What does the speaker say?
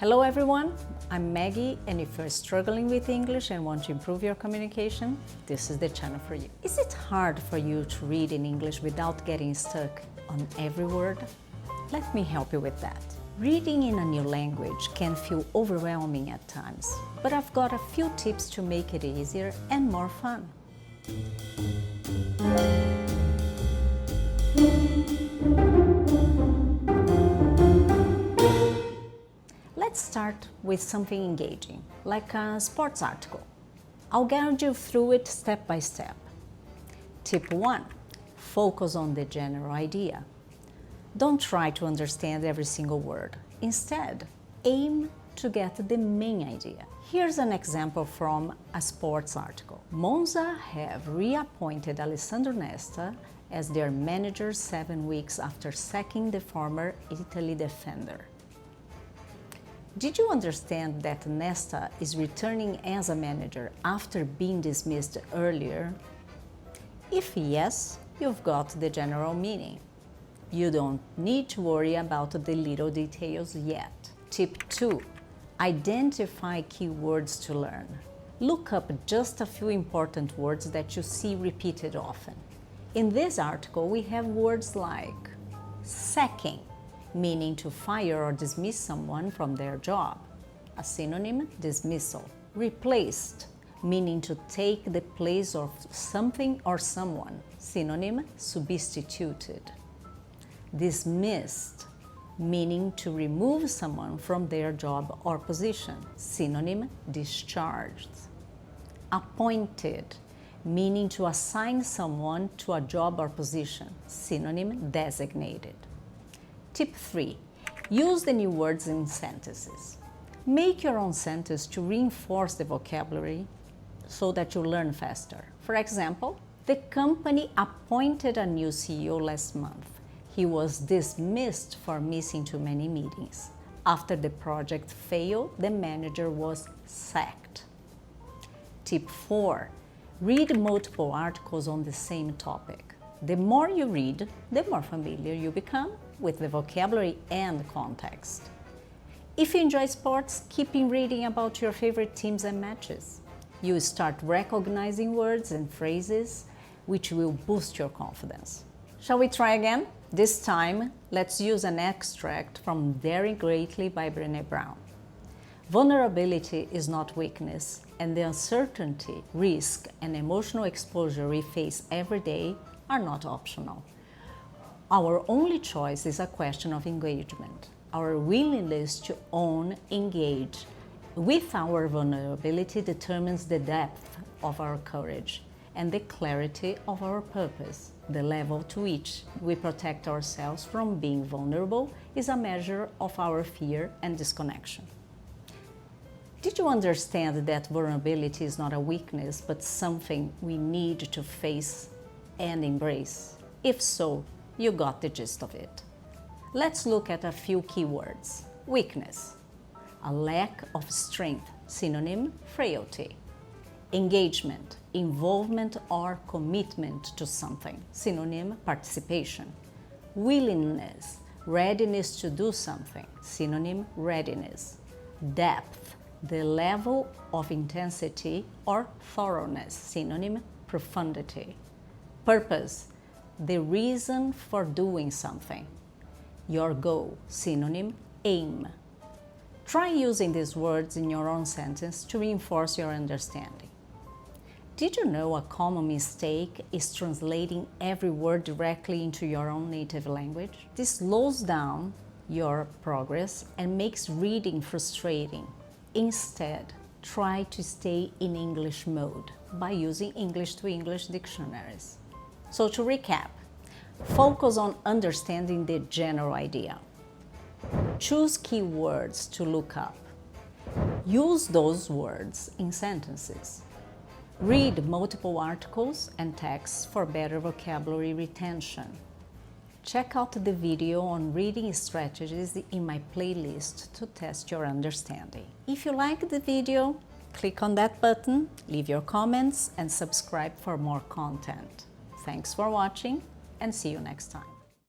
Hello everyone, I'm Maggie, and if you're struggling with English and want to improve your communication, this is the channel for you. Is it hard for you to read in English without getting stuck on every word? Let me help you with that. Reading in a new language can feel overwhelming at times, but I've got a few tips to make it easier and more fun. Let's start with something engaging, like a sports article. I'll guide you through it step by step. Tip 1. Focus on the general idea. Don't try to understand every single word. Instead, aim to get the main idea. Here's an example from a sports article. Monza have reappointed Alessandro Nesta as their manager 7 weeks after sacking the former Italy defender. Did you understand that Nesta is returning as a manager after being dismissed earlier? If yes, you've got the general meaning. You don't need to worry about the little details yet. Tip 2. Identify keywords to learn. Look up just a few important words that you see repeated often. In this article, we have words like sacking, meaning to fire or dismiss someone from their job. A synonym, dismissal. Replaced, meaning to take the place of something or someone. Synonym, substituted. Dismissed, meaning to remove someone from their job or position. Synonym, discharged. Appointed, meaning to assign someone to a job or position. Synonym, designated. Tip 3. Use the new words in sentences. Make your own sentence to reinforce the vocabulary so that you learn faster. For example, the company appointed a new CEO last month. He was dismissed for missing too many meetings. After the project failed, the manager was sacked. Tip 4. Read multiple articles on the same topic. The more you read, the more familiar you become with the vocabulary and context. If you enjoy sports, keep reading about your favorite teams and matches. You start recognizing words and phrases, which will boost your confidence. Shall we try again? This time, let's use an extract from Daring Greatly by Brené. Vulnerability is not weakness, and the uncertainty, risk, and emotional exposure we face every day are not optional. Our only choice is a question of engagement. Our willingness to own, engage with our vulnerability determines the depth of our courage and the clarity of our purpose. The level to which we protect ourselves from being vulnerable is a measure of our fear and disconnection. Did you understand that vulnerability is not a weakness, but something we need to face and embrace? If so, you got the gist of it. Let's look at a few keywords. Weakness, a lack of strength, synonym, frailty. Engagement, involvement or commitment to something, synonym, participation. Willingness, readiness to do something, synonym, readiness. Depth, the level of intensity or thoroughness, synonym, profundity. Purpose, the reason for doing something. Your goal, synonym, aim. Try using these words in your own sentence to reinforce your understanding. Did you know a common mistake is translating every word directly into your own native language? This slows down your progress and makes reading frustrating. Instead, try to stay in English mode by using English-to-English dictionaries. So to recap, focus on understanding the general idea. Choose keywords to look up. Use those words in sentences. Read multiple articles and texts for better vocabulary retention. Check out the video on reading strategies in my playlist to test your understanding. If you like the video, click on that button, leave your comments, and subscribe for more content. Thanks for watching, and see you next time.